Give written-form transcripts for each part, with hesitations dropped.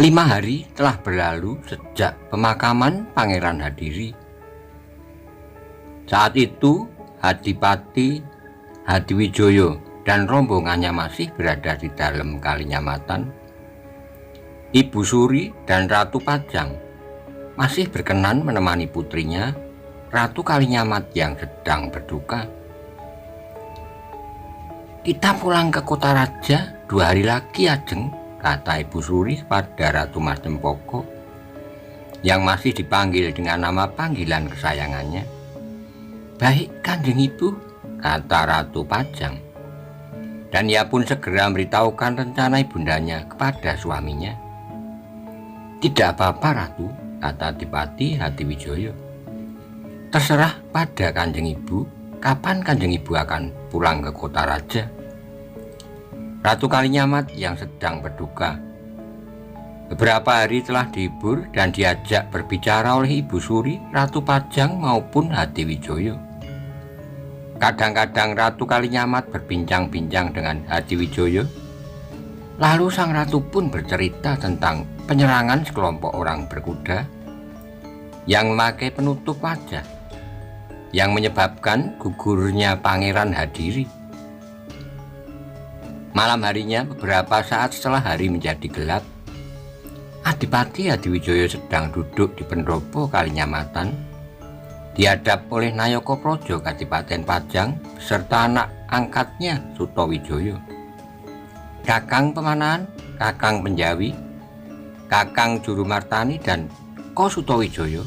5 hari telah berlalu sejak pemakaman Pangeran Hadiri. Saat itu Adipati Hadiwijoyo dan rombongannya masih berada di dalam Kalinyamatan. Ibu Suri dan Ratu Pajang masih berkenan menemani putrinya, Ratu Kalinyamat yang sedang berduka. "Kita pulang ke kota raja 2 hari lagi, Ajeng," kata Ibu Suri pada Ratu Mas Cempoko yang masih dipanggil dengan nama panggilan kesayangannya. "Baik, Kanjeng Ibu," kata Ratu Pajang. Dan ia pun segera memberitahukan rencana ibundanya kepada suaminya. "Tidak apa-apa, Ratu," kata Adipati Hadiwijoyo. "Terserah pada Kanjeng Ibu, kapan Kanjeng Ibu akan pulang ke kota raja." Ratu Kalinyamat yang sedang berduka beberapa hari telah dihibur dan diajak berbicara oleh Ibu Suri, Ratu Pajang maupun Hadiwijoyo. Kadang-kadang Ratu Kalinyamat berbincang-bincang dengan Hadiwijoyo. Lalu sang ratu pun bercerita tentang penyerangan sekelompok orang berkuda yang memakai penutup wajah yang menyebabkan gugurnya Pangeran Hadiri. Malam harinya, beberapa saat setelah hari menjadi gelap, Adipati Hadiwijoyo sedang duduk di pendopo Kalinyamatan, dihadap oleh Nayaka Praja Kadipaten Pajang beserta anak angkatnya Sutawijoyo, Kakang Pemanahan, Kakang Penjawi, Kakang Jurumartani, dan Ko Sutawijoyo.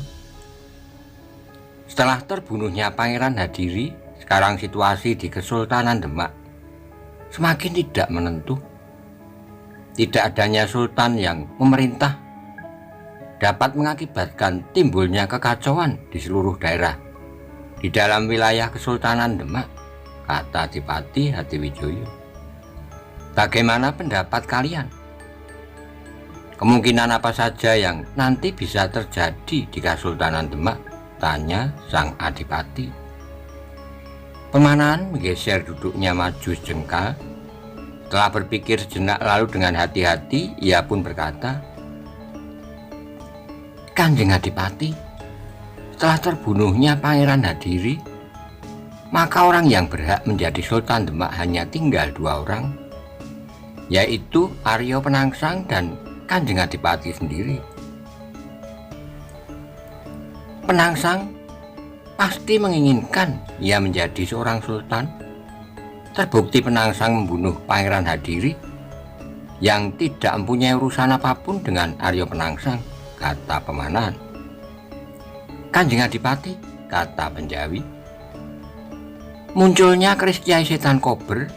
Setelah terbunuhnya Pangeran Hadiri, sekarang situasi di Kesultanan Demak semakin tidak menentu. Tidak adanya sultan yang memerintah dapat mengakibatkan timbulnya kekacauan di seluruh daerah di dalam wilayah Kesultanan Demak, kata Adipati Hadiwijoyo. "Bagaimana pendapat kalian? Kemungkinan apa saja yang nanti bisa terjadi di Kesultanan Demak?" tanya sang Adipati. Pemanahan menggeser duduknya maju sejengkal. Setelah berpikir sejenak lalu dengan hati-hati ia pun berkata, "Kanjeng Adipati, setelah terbunuhnya Pangeran Hadiri, maka orang yang berhak menjadi Sultan Demak hanya tinggal 2 orang, yaitu Arya Penangsang dan Kanjeng Adipati sendiri. Penangsang pasti menginginkan ia menjadi seorang sultan. Terbukti Penangsang membunuh Pangeran Hadiri yang tidak mempunyai urusan apapun dengan Arya Penangsang," kata Pemanahan. "Kanjeng Adipati," kata Penjawi, "munculnya keris Kyai Setan Kober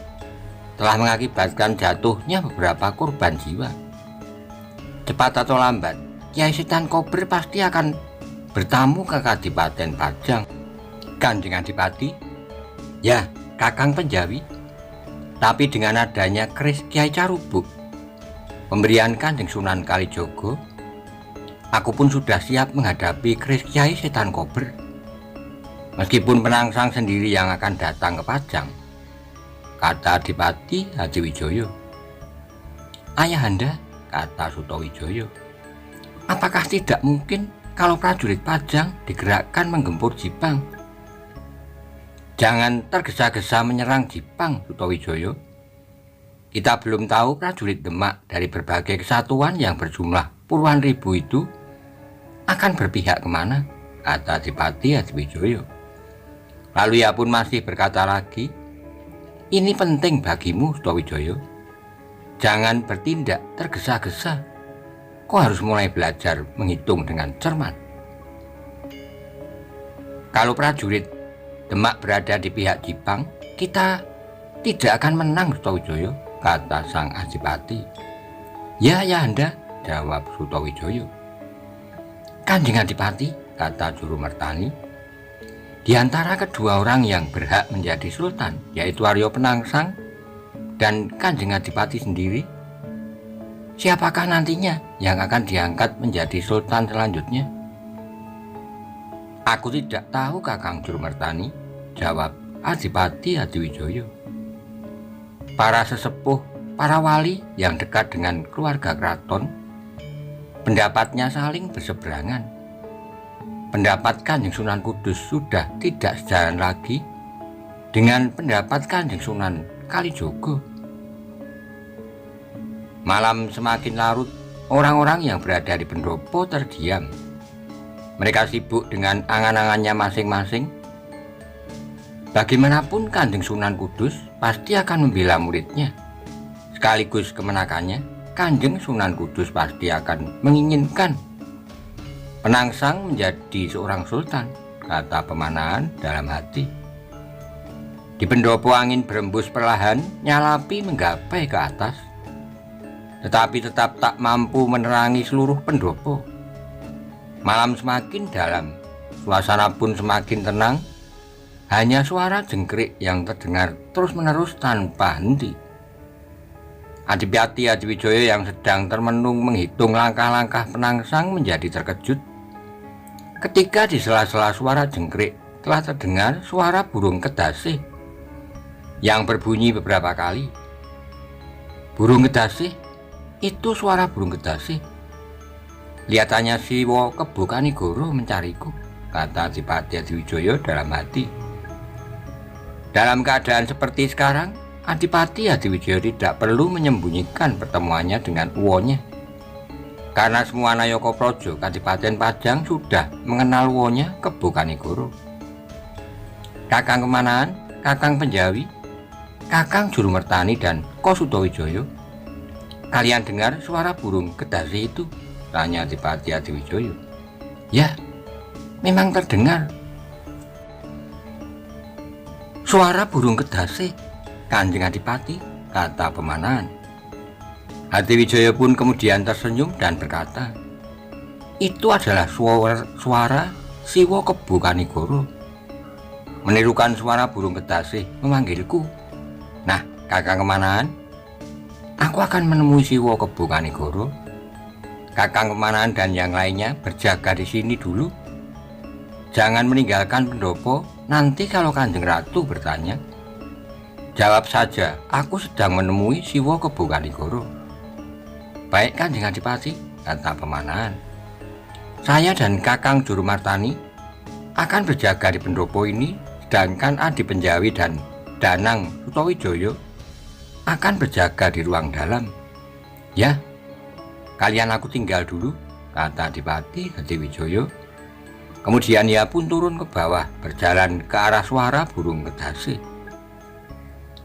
telah mengakibatkan jatuhnya beberapa korban jiwa. Cepat atau lambat, Kyai Setan Kober pasti akan bertamu ke Kadipaten Pajang." "Kanjeng Adipati." "Ya, Kakang Penjawi, tapi dengan adanya keris Kyai Carubuk, pemberian Kanjeng Sunan Kalijogo, aku pun sudah siap menghadapi keris Kyai Setan Kober. Meskipun Penangsang sendiri yang akan datang ke Pajang," kata Adipati Hadiwijoyo. "Ayahanda," kata Sutawijoyo, "apakah tidak mungkin kalau prajurit Pajang digerakkan menggempur Jipang?" "Jangan tergesa-gesa menyerang Jipang, Sutawijoyo. Kita belum tahu prajurit Demak dari berbagai kesatuan yang berjumlah puluhan ribu itu akan berpihak kemana," kata Adipati Hadiwijoyo. Lalu ia pun masih berkata lagi, "Ini penting bagimu, Sutawijoyo. Jangan bertindak tergesa-gesa. Kau harus mulai belajar menghitung dengan cermat. Kalau prajurit Demak berada di pihak Jipang, kita tidak akan menang, Sutawijoyo," kata sang Adipati. "Ya, Ayahanda," jawab Sutawijoyo. "Kanjeng Adipati," kata Jurumartani, "di antara kedua orang yang berhak menjadi sultan, yaitu Arya Penangsang dan Kanjeng Adipati sendiri, siapakah nantinya yang akan diangkat menjadi sultan selanjutnya?" "Aku tidak tahu, Kakang Jurumartani," jawab Adipati Hadiwijoyo. "Para sesepuh, para wali yang dekat dengan keluarga keraton pendapatnya saling berseberangan. Pendapat Kanjeng Sunan Kudus sudah tidak sejalan lagi dengan pendapat Kanjeng Sunan Kalijogo. Malam semakin larut, orang-orang yang berada di pendopo terdiam. Mereka sibuk dengan angan-angannya masing-masing. Bagaimanapun Kanjeng Sunan Kudus pasti akan membela muridnya. Sekaligus kemenakannya, Kanjeng Sunan Kudus pasti akan menginginkan Penangsang menjadi seorang sultan, kata Pemanahan dalam hati. Di pendopo angin berembus perlahan, nyalapi menggapai ke atas, tetapi tetap tak mampu menerangi seluruh pendopo. Malam semakin dalam, suasana pun semakin tenang. Hanya suara jengkrik yang terdengar terus-menerus tanpa henti. Adipati Hadiwijoyo yang sedang termenung menghitung langkah-langkah penangsang menjadi terkejut ketika di sela-sela suara jengkrik telah terdengar suara burung kedasih yang berbunyi beberapa kali. Burung kedasih? Itu suara burung kedasih. Kelihatannya Siwo Kebo Kanigoro mencariku, kata Adipati Hadiwijoyo dalam hati. Dalam keadaan seperti sekarang, Adipati Hadiwijoyo tidak perlu menyembunyikan pertemuannya dengan uwonya. Karena semua Nayaka Praja Kadipaten Pajang sudah mengenal uwonya Kebo Kanigoro. Kakang Kemanahan, Kakang Penjawi, Kakang Jurumertani dan Kosutowijoyo, kalian dengar suara burung kedasih itu? Tanya Adipati Hadiwijoyo. Ya, memang terdengar suara burung kedasih, Kanjeng Adipati, kata Pemanahan. Hadiwijoyo pun kemudian tersenyum dan berkata, itu adalah suara Siwo Kebo Kanigoro, menirukan suara burung kedasih memanggilku. Nah, Kakang Kemanahan, aku akan menemui Siwo Kebo Kanigoro. Kakang Kemanahan dan yang lainnya berjaga di sini dulu. Jangan meninggalkan pendopo. Nanti kalau Kanjeng Ratu bertanya, jawab saja, aku sedang menemui Siwo Kebo Kanigoro. Baik Kanjeng Adipati, kata Pemanahan. Saya dan Kakang Jurumartani akan berjaga di pendopo ini, sedangkan Adi Penjawi dan Danang Sutowijoyo akan berjaga di ruang dalam. Ya, kalian aku tinggal dulu, kata Adipati Hadiwijoyo. Kemudian ia pun turun ke bawah, berjalan ke arah suara burung kedasih.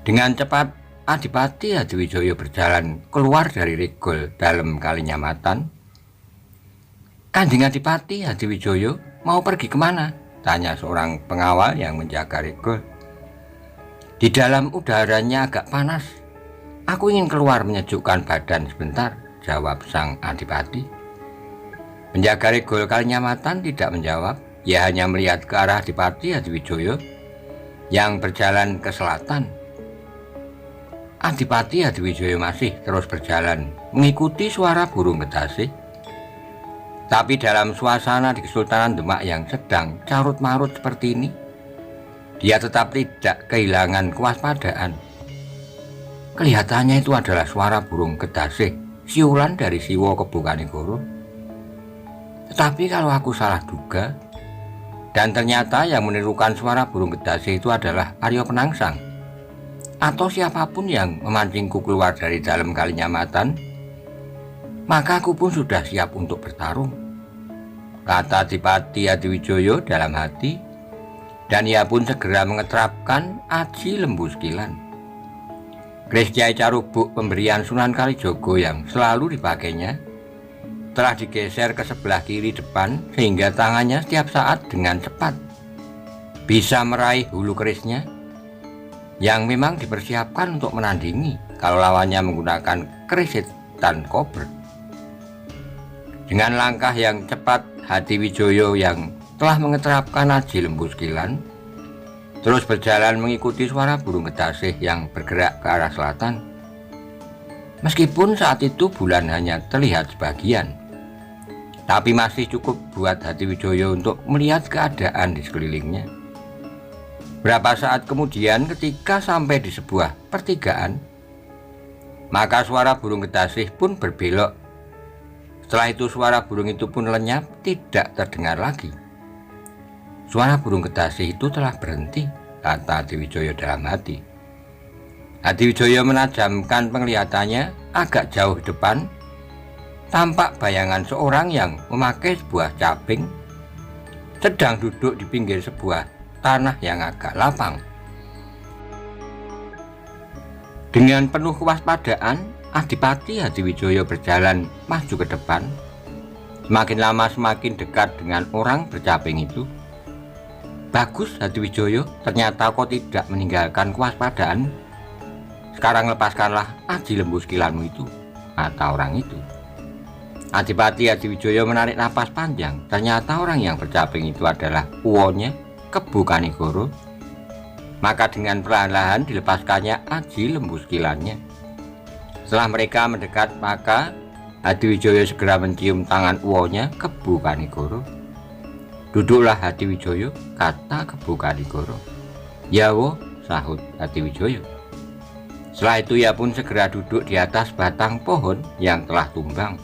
Dengan cepat, Adipati Hadiwijoyo berjalan keluar dari Regol dalam Kalinyamatan. Kanjeng Adipati Hadiwijoyo mau pergi kemana? Tanya seorang pengawal yang menjaga Regol. Di dalam udaranya agak panas. Aku ingin keluar menyejukkan badan sebentar, jawab sang Adipati. Penjaga Regol Kalinyamatan tidak menjawab. Ia hanya melihat ke arah Adipati Hadiwijoyo yang berjalan ke selatan. Adipati Hadiwijoyo masih terus berjalan mengikuti suara burung kedasih. Tapi dalam suasana di Kesultanan Demak yang sedang carut-marut seperti ini, dia tetap tidak kehilangan kewaspadaan. Kelihatannya itu adalah suara burung kedasih, siulan dari Siwo Kebo Kanigoro. Tetapi kalau aku salah duga, dan ternyata yang menirukan suara burung kedasih itu adalah Arya Penangsang, atau siapapun yang memancingku keluar dari dalam Kalinyamatan, maka aku pun sudah siap untuk bertarung, kata Adipati Hadiwijoyo dalam hati, dan ia pun segera mengeterapkan aji lembu sekilan. Keris Kyai Carubuk pemberian Sunan Kalijogo yang selalu dipakainya telah digeser ke sebelah kiri depan sehingga tangannya setiap saat dengan cepat bisa meraih hulu kerisnya yang memang dipersiapkan untuk menandingi kalau lawannya menggunakan keris setan kober. Dengan langkah yang cepat, Hadiwijoyo yang telah mengeterapkan aji lembu sekilan terus berjalan mengikuti suara burung kedasih yang bergerak ke arah selatan. Meskipun saat itu bulan hanya terlihat sebagian, tapi masih cukup buat Hadiwijoyo untuk melihat keadaan di sekelilingnya. Berapa saat kemudian ketika sampai di sebuah pertigaan, maka suara burung kedasih pun berbelok Setelah itu suara burung itu pun lenyap, tidak terdengar lagi. Suara burung kedasi itu telah berhenti, kata Hadiwijaya dalam hati. Hadiwijaya menajamkan penglihatannya agak jauh depan. Tampak bayangan seorang yang memakai sebuah caping sedang duduk di pinggir sebuah tanah yang agak lapang. Dengan penuh kewaspadaan, Adipati Hadiwijaya berjalan maju ke depan. Semakin lama semakin dekat dengan orang bercaping itu. Bagus Hadiwijaya, ternyata kau tidak meninggalkan kewaspadaan. Sekarang lepaskanlah aji lembu sekilanmu itu, kata orang itu. Adipati Hadiwijaya menarik napas panjang. Ternyata orang yang bercaping itu adalah uwonya Kebu Kanigoro. Maka dengan perlahan-lahan dilepaskannya aji lembu sekilannya. Setelah mereka mendekat, maka Hadiwijaya segera mencium tangan uwonya Kebu Kanigoro. Duduklah Hadiwijaya, kata Kebu Kanigoro. Ya wo, sahut Hadiwijaya. Setelah itu ia pun segera duduk di atas batang pohon yang telah tumbang.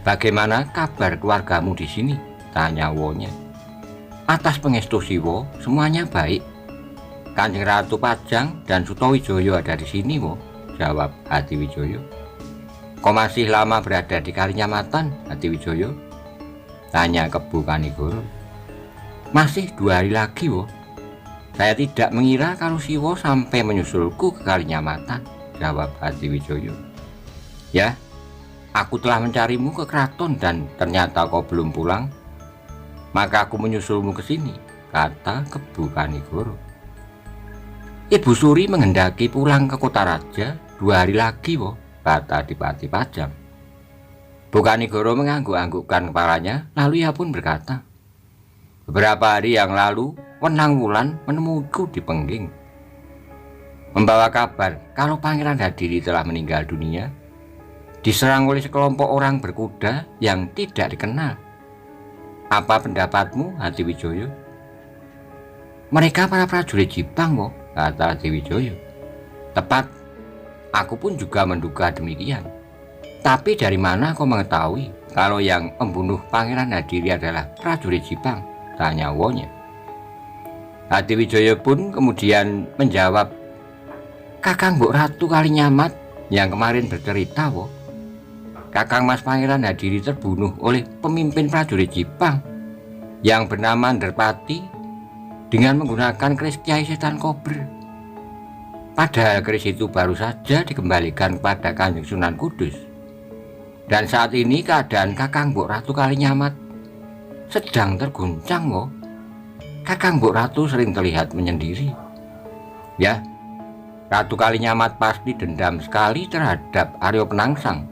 Bagaimana kabar keluargamu di sini? Tanya wonya. Atas pengestu Siwa, semuanya baik. Kanjeng Ratu Pajang dan Sutawijaya ada di sini, wo, jawab Hadiwijaya. Kau masih lama berada di Kalinyamatan, Hadiwijaya? Tanya Kebu Kanigoro. Masih 2 hari lagi, wo. Saya tidak mengira kalau Siwa sampai menyusulku ke Kalinyamatan, jawab Hadiwijaya. Ya, aku telah mencarimu ke keraton dan ternyata kau belum pulang. Maka aku menyusulmu ke sini, kata Kebu Kanigoro. Ibu Suri menghendaki pulang ke kota raja 2 hari lagi, wo, kata Adipati Pajang. Bu Kanigoro mengangguk-anggukkan kepalanya, lalu ia pun berkata, beberapa hari yang lalu Wenang Wulan menemuiku di Pengging, membawa kabar kalau Pangeran Hadiri telah meninggal dunia, diserang oleh sekelompok orang berkuda yang tidak dikenal. Apa pendapatmu, Hadiwijaya? Mereka para prajurit Jipang, wo, kata Hadiwijaya. Tepat, aku pun juga menduga demikian. Tapi dari mana kau mengetahui kalau yang membunuh Pangeran Hadiri adalah prajurit Jipang? Tanya wonya. Hadiwijaya pun kemudian menjawab, Kakang Mbok Ratu Kalinyamat yang kemarin bercerita, wo. Kakang Mas Pangeran Hadiri terbunuh oleh pemimpin prajurit Jipang yang bernama Nderpati dengan menggunakan keris Kiai Setan Kober. Padahal keris itu baru saja dikembalikan kepada Kanjeng Sunan Kudus. Dan saat ini keadaan Kakang Mbok Ratu Kalinyamat sedang terguncang, wo. Kakang Mbok Ratu sering terlihat menyendiri. Ya, Ratu Kalinyamat pasti dendam sekali terhadap Aryo Penangsang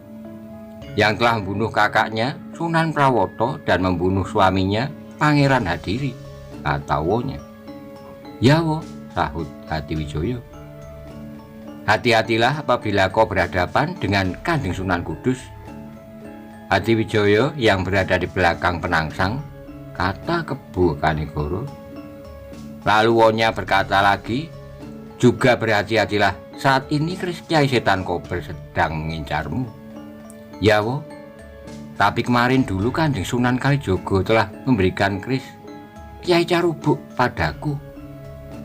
yang telah membunuh kakaknya Sunan Prawoto dan membunuh suaminya Pangeran Hadiri, kata wonya. Ya wo, sahut Hadiwijaya. Hati-hatilah apabila kau berhadapan dengan Kanjeng Sunan Kudus. Hadiwijaya yang berada di belakang Penangsang, kata Kebu Kanigoro. Lalu wonya berkata lagi, juga berhati-hatilah, saat ini keris Kiai Setan Kober sedang mengincarmu. Ya wo, tapi kemarin dulu Kanjeng Sunan Kalijogo telah memberikan keris Kiai Carubuk padaku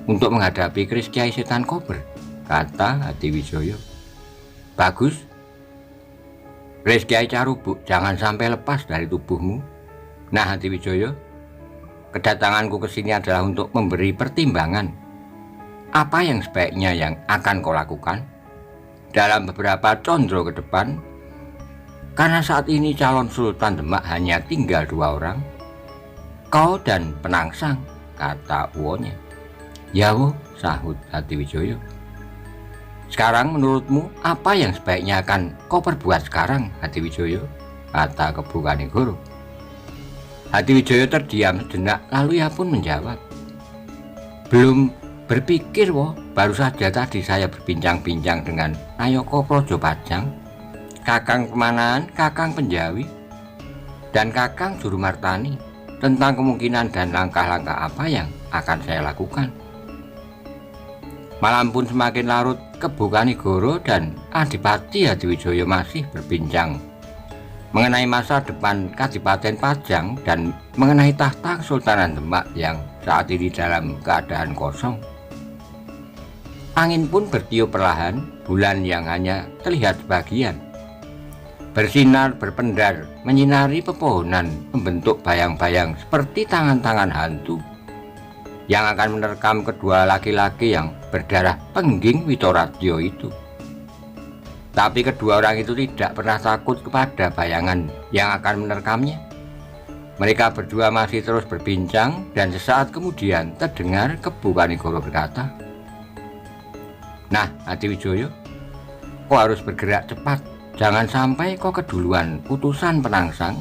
untuk menghadapi keris Kiai Setan Kober, kata Hadiwijaya. Bagus, keris Kiai Carubuk jangan sampai lepas dari tubuhmu. Nah Hadiwijaya, kedatanganku ke sini adalah untuk memberi pertimbangan. Apa yang sebaiknya yang akan kau lakukan dalam beberapa condro ke depan? Karena saat ini calon Sultan Demak hanya tinggal 2 orang, kau dan Penangsang, kata uwonya. Ya wo, sahut Hadiwijaya. Sekarang menurutmu apa yang sebaiknya akan kau perbuat sekarang, Hadiwijaya? Kata Kebu Kanigoro. Hadiwijaya terdiam sejenak, lalu ia pun menjawab, belum berpikir, wo. Baru saja tadi saya berbincang-bincang dengan Nayaka Praja Pajang, Kakang Pemanaan, Kakang Penjawi, dan Kakang Jurumartani tentang kemungkinan dan langkah-langkah apa yang akan saya lakukan. Malam pun semakin larut, Kebu Kanigoro dan Adipati Hadiwijaya masih berbincang mengenai masa depan Kadipaten Pajang dan mengenai tahta Kesultanan Demak yang saat ini dalam keadaan kosong. Angin pun bertiup perlahan, bulan yang hanya terlihat sebagian bersinar berpendar menyinari pepohonan, membentuk bayang-bayang seperti tangan-tangan hantu yang akan menerkam kedua laki-laki yang berdarah Pengging Witoradjo itu. Tapi kedua orang itu tidak pernah takut kepada bayangan yang akan menerkamnya. Mereka berdua masih terus berbincang dan sesaat kemudian terdengar Kebu Kanigoro berkata, "Nah, Adiwijoyo, kau harus bergerak cepat. Jangan sampai kau keduluan utusan penangsang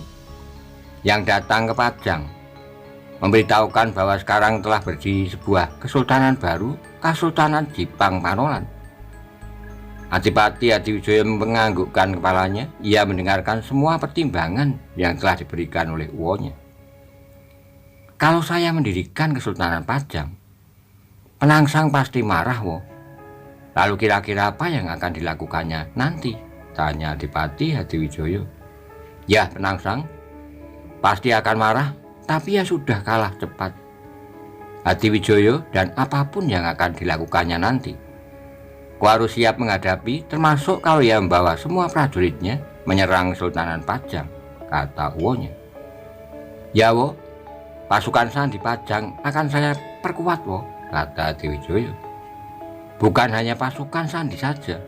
yang datang ke Pajang, memberitahukan bahwa sekarang telah berdiri sebuah kesultanan baru, Kesultanan Jipang Panolan." Adipati Adiwijoyo menganggukkan kepalanya. Ia mendengarkan semua pertimbangan yang telah diberikan oleh uwonya. "Kalau saya mendirikan Kesultanan Pajang, penangsang pasti marah, wo. Lalu kira-kira apa yang akan dilakukannya nanti?" tanya Adipati Adiwijoyo. "Ya, penangsang pasti akan marah, tapi ya sudah kalah cepat, Adiwijoyo, dan apapun yang akan dilakukannya nanti, kau harus siap menghadapi, termasuk kalau ia membawa semua prajuritnya menyerang Kesultanan Pajang," kata uwonya. "Ya, wo, pasukan Sandi Pajang akan saya perkuat, wo," kata Adiwijoyo. "Bukan hanya pasukan Sandi saja,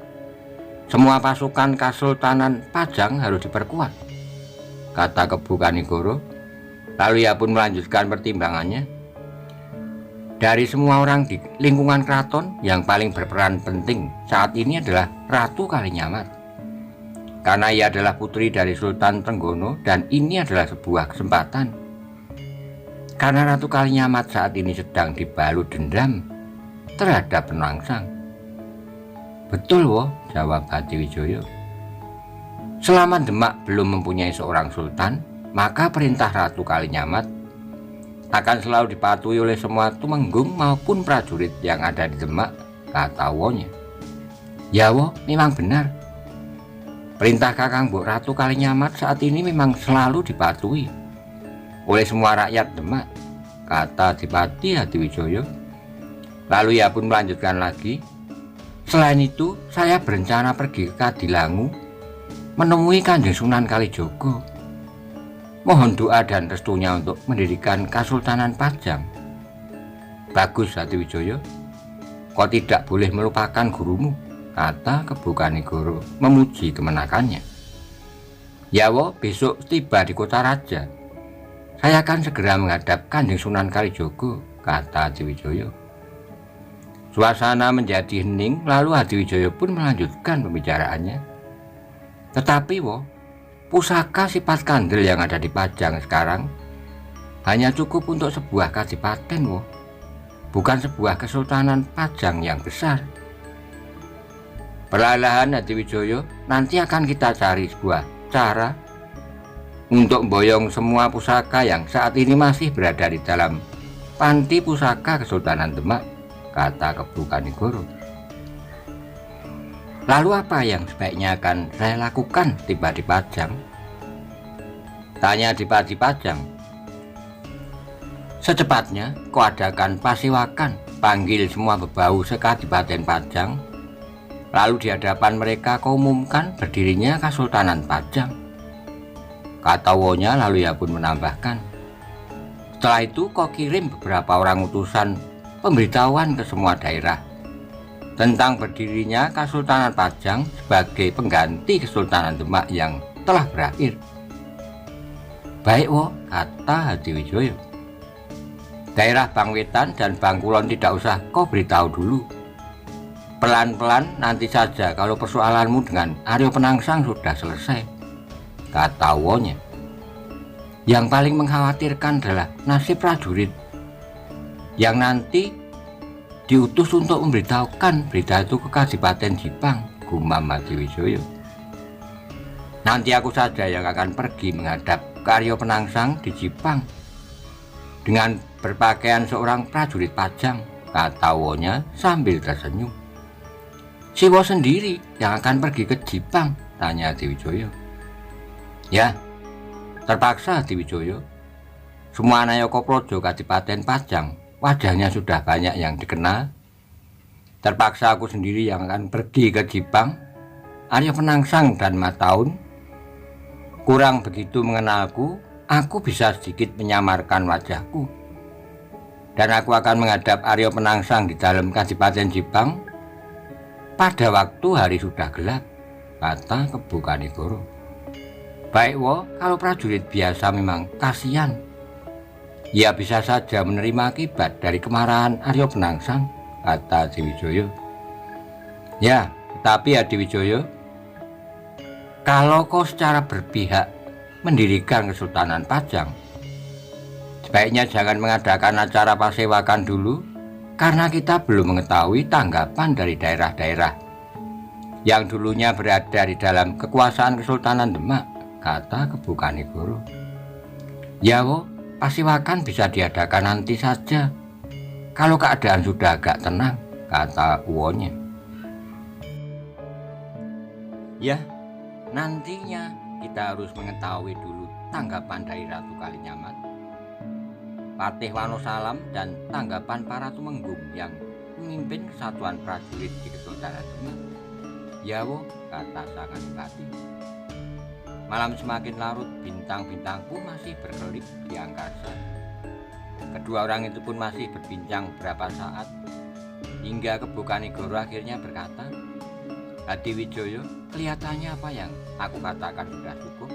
semua pasukan Kesultanan Pajang harus diperkuat," kata Kebu Kanigoro. Lalu ia pun melanjutkan pertimbangannya. "Dari semua orang di lingkungan keraton, yang paling berperan penting saat ini adalah Ratu Kalinyamat. Karena ia adalah putri dari Sultan Trenggono dan ini adalah sebuah kesempatan. Karena Ratu Kalinyamat saat ini sedang dibalut dendam terhadap penangsang." "Betul, wo," jawab Adiwijoyo. "Selama Demak belum mempunyai seorang sultan, maka perintah Ratu Kalinyamat akan selalu dipatuhi oleh semua tumenggung maupun prajurit yang ada di Demak," kata uwonya. "Ya, wo, memang benar. Perintah Kakang Mbok Ratu Kalinyamat saat ini memang selalu dipatuhi oleh semua rakyat Demak," kata Adipati Adiwijoyo. Lalu ia pun melanjutkan lagi, "Selain itu, saya berencana pergi ke Kadilangu menemui Kanjeng Sunan Kalijogo. Mohon doa dan restunya untuk mendirikan Kesultanan Pajang." "Bagus, Adiwijoyo. Kau tidak boleh melupakan gurumu," kata Kebu Kanigoro memuji kemenakannya. "Ya, wo, besok tiba di Kota Raja, saya akan segera menghadap Kanjeng Sunan Kalijogo," kata Adiwijoyo. Suasana menjadi hening, lalu Adiwijoyo pun melanjutkan pembicaraannya. "Tetapi, wo, pusaka sifat kandel yang ada di Pajang sekarang hanya cukup untuk sebuah kadipaten, wo, bukan sebuah Kesultanan Pajang yang besar. Perlahan-lahan, Adiwijoyo, nanti akan kita cari sebuah cara untuk memboyong semua pusaka yang saat ini masih berada di dalam panti pusaka Kesultanan Demak," kata Kebu Kanigoro. "Lalu apa yang sebaiknya akan saya lakukan tiba di Pajang?" tanya Adipati Pajang. "Secepatnya kau adakan pasiwakan, panggil semua bebau se-Kadipaten Pajang, lalu di hadapan mereka kau umumkan berdirinya Kesultanan Pajang," kata uwonya. Lalu ia pun menambahkan, "Setelah itu kau kirim beberapa orang utusan pemberitahuan ke semua daerah tentang berdirinya Kesultanan Pajang sebagai pengganti Kesultanan Demak yang telah berakhir." "Baik, wo," kata Adiwijoyo. "Daerah Bangwetan dan Bangkulon tidak usah kau beritahu dulu. Pelan-pelan nanti saja kalau persoalanmu dengan Aryo Penangsang sudah selesai," kata uwonya. "Yang paling mengkhawatirkan adalah nasib prajurit yang nanti diutus untuk memberitahukan berita itu ke Kadipaten Jipang," gumam Adiwijoyo. "Nanti aku saja yang akan pergi menghadap ke Aryo Penangsang di Jipang dengan berpakaian seorang prajurit Pajang," kata uwonya sambil tersenyum. "Si wo sendiri yang akan pergi ke Jipang?" tanya Adiwijoyo. Ya, terpaksa Adiwijaya. Semua Nayaka Praja Kadipaten Pajang wajahnya sudah banyak yang dikenal. Terpaksa aku sendiri yang akan pergi ke Jipang. Arya Penangsang dan Mataun kurang begitu mengenalku. Aku bisa sedikit menyamarkan wajahku, dan aku akan menghadap Arya Penangsang di dalam Kadipaten Jipang pada waktu hari sudah gelap, kata Kebu Kanigoro. Baik wo, kalau prajurit biasa memang kasihan. Ia bisa saja menerima akibat dari kemarahan Arya Penangsang, kata Adiwijaya. Ya, tetapi Adiwijaya, kalau kau secara berpihak mendirikan Kesultanan Pajang, sebaiknya jangan mengadakan acara pasewakan dulu, karena kita belum mengetahui tanggapan dari daerah-daerah yang dulunya berada di dalam kekuasaan Kesultanan Demak, kata Kebu Kanigoro. Ya wo, pasewakan bisa diadakan nanti saja, kalau keadaan sudah agak tenang, kata uwonya. Ya, nantinya kita harus mengetahui dulu tanggapan dari Ratu Kalinyamat, Patih Wonosalam, dan tanggapan para tumenggung yang memimpin kesatuan prajurit di Kesultanan Demak. Ya wo, kata sang adipati. Malam semakin larut, bintang-bintang pun masih berkelip di angkasa. Kedua orang itu pun masih berbincang beberapa saat, hingga Kebu Kanigoro akhirnya berkata, Adiwijaya, kelihatannya apa yang aku katakan sudah cukup.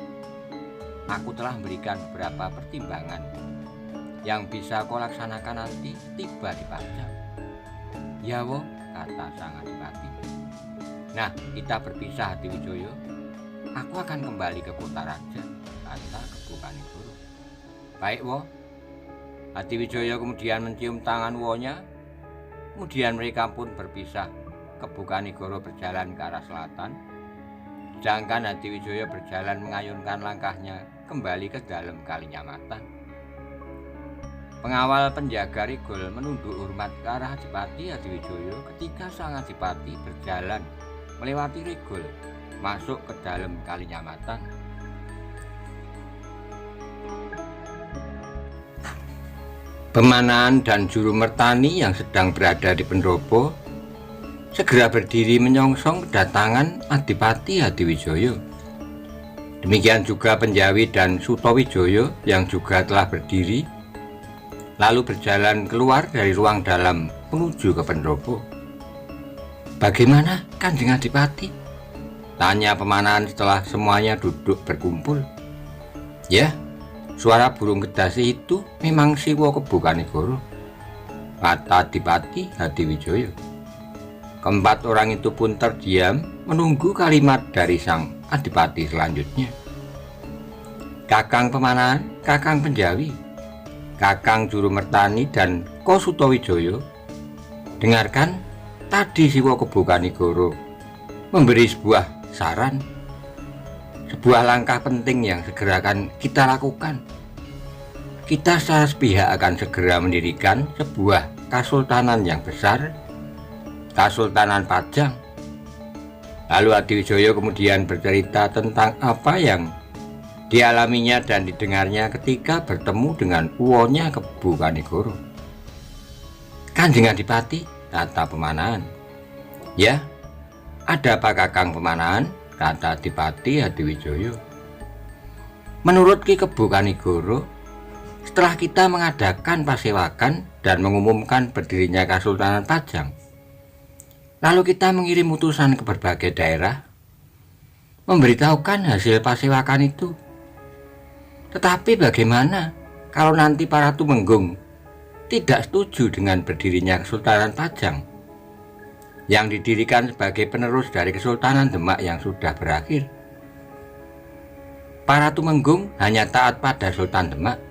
Aku telah memberikan beberapa pertimbangan yang bisa kau laksanakan nanti tiba di Pajang. Ya wo, kata sang adipati. Nah, kita berpisah Adiwijaya. Aku akan kembali ke kota raja, kata Kebu Kanigoro. Baik wo. Adiwijaya kemudian mencium tangan wonya. Kemudian mereka pun berpisah. Kebu Kanigoro berjalan ke arah selatan, sedangkan Adiwijaya berjalan mengayunkan langkahnya kembali ke dalam Kalinyamatan. Pengawal penjaga Rigol menunduk hormat ke arah Adipati Adiwijaya ketika sang Adipati berjalan melewati Rigol masuk ke dalam Kalinyamatan. Pemanaan dan juru mertani yang sedang berada di pendopo segera berdiri menyongsong kedatangan Adipati Adiwijaya. Demikian juga Penjawi dan Sutawijaya yang juga telah berdiri, lalu berjalan keluar dari ruang dalam menuju ke pendopo. Bagaimana Kanjeng Adipati? Tanya pemanaan setelah semuanya duduk berkumpul. Ya, suara burung kedasi itu memang Siwa Kebu Kanigoro, kata Adipati Adiwijaya. Keempat orang itu pun terdiam menunggu kalimat dari sang adipati selanjutnya. Kakang pemanaan, Kakang Penjawi, Kakang juru mertani, dan Ko Sutawijaya, dengarkan, tadi Siwa Kebu Kanigoro memberi sebuah saran, sebuah langkah penting yang segera akan kita lakukan. Kita secara sepihak akan segera mendirikan sebuah kasultanan yang besar, Kasultanan Pajang. Lalu Adiwijaya kemudian bercerita tentang apa yang dialaminya dan didengarnya ketika bertemu dengan uwonya Kebu Kanigoro. Kanjeng Adipati, kata pemanaan. Ya, ada apa Kakang pemanaan? Kata Adipati Adiwijaya. Menurut Ki Kebu Kanigoro, setelah kita mengadakan pasewakan dan mengumumkan berdirinya Kasultanan Pajang, lalu kita mengirim utusan ke berbagai daerah, memberitahukan hasil pasewakan itu. Tetapi bagaimana kalau nanti para tumenggung tidak setuju dengan berdirinya Kesultanan Pajang yang didirikan sebagai penerus dari Kesultanan Demak yang sudah berakhir? Para tumenggung hanya taat pada Sultan Demak,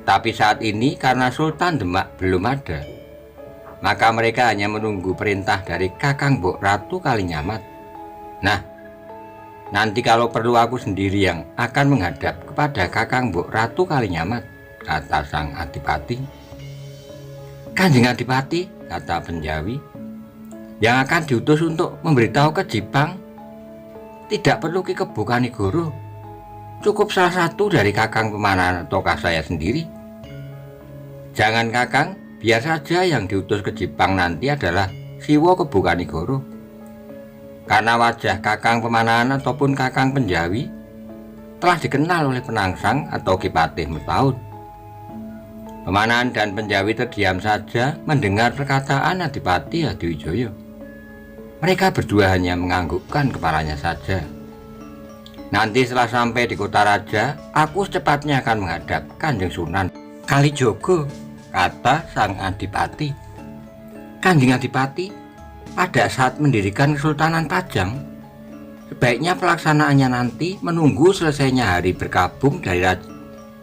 tapi saat ini karena Sultan Demak belum ada, maka mereka hanya menunggu perintah dari Kakang Mbok Ratu Kalinyamat. Nah, nanti kalau perlu aku sendiri yang akan menghadap kepada Kakang Mbok Ratu Kalinyamat, kata sang adipati. Kanjeng Adipati, kata Penjawi, yang akan diutus untuk memberitahu ke Jipang tidak perlu Ki Kebu Kanigoro. Cukup salah satu dari Kakang Pemanahan ataukah saya sendiri? Jangan Kakang, biar saja yang diutus ke Jepang nanti adalah Siwa Kebukanigoro. Karena wajah Kakang Pemanahan ataupun Kakang Penjawi telah dikenal oleh penangsang atau Kipatih Mutaun. Pemanahan dan Penjawi terdiam saja mendengar perkataan Adipati Hadiwijaya. Mereka berdua hanya menganggukkan kepalanya saja. Nanti setelah sampai di kota raja, aku secepatnya akan menghadap Kanjeng Sunan Kalijogo, kata sang Adipati. Kanjeng Adipati, pada saat mendirikan Kesultanan Pajang, sebaiknya pelaksanaannya nanti menunggu selesainya hari berkabung dari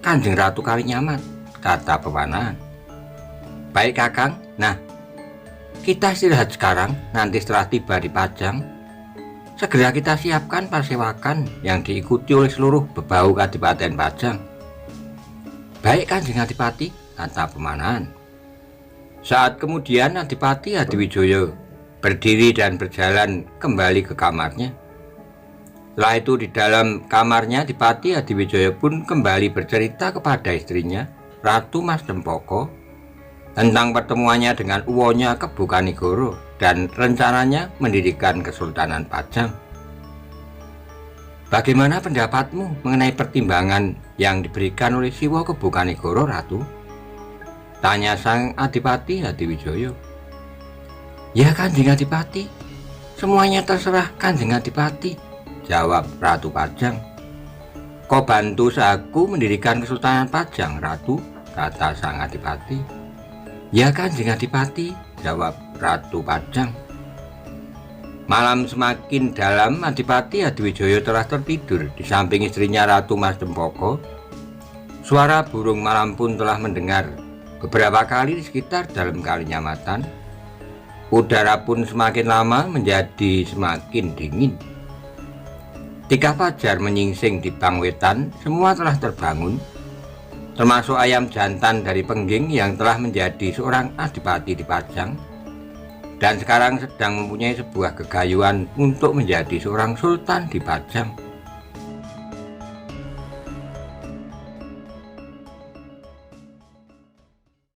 Kanjeng Ratu Kalinyamat, kata Pemanahan. Baik Kakang, nah kita istirahat sekarang, nanti setelah tiba di Pajang, segera kita siapkan pasewakan yang diikuti oleh seluruh bebau Kadipaten Pajang. Baik Kanjeng Adipati, kata Pemanahan. Saat kemudian Adipati Hadiwijaya berdiri dan berjalan kembali ke kamarnya. Setelah itu di dalam kamarnya Adipati Hadiwijaya pun kembali bercerita kepada istrinya, Ratu Mas Dempoko, tentang pertemuannya dengan Uwonya Kebukanigoro dan rencananya mendirikan Kesultanan Pajang. Bagaimana pendapatmu mengenai pertimbangan yang diberikan oleh Siwa Kebukanigoro, Ratu? Tanya sang Adipati Hadiwijaya. Ya Kanjeng Adipati, semuanya terserah Kanjeng Adipati, jawab Ratu Pajang. Kau bantu saku mendirikan Kesultanan Pajang, Ratu, kata sang Adipati. Ya Kanjeng Adipati, jawab Ratu Pajang. Malam semakin dalam, Adipati Hadiwijaya telah tertidur di samping istrinya Ratu Mas Dempoko. Suara burung malam pun telah mendengar beberapa kali di sekitar dalam Kalinyamatan. Udara pun semakin lama menjadi semakin dingin. Ketika fajar menyingsing di Bangwetan, semua telah terbangun, termasuk ayam jantan dari Pengging yang telah menjadi seorang adipati di Pajang dan sekarang sedang mempunyai sebuah kegayuan untuk menjadi seorang sultan di Pajang.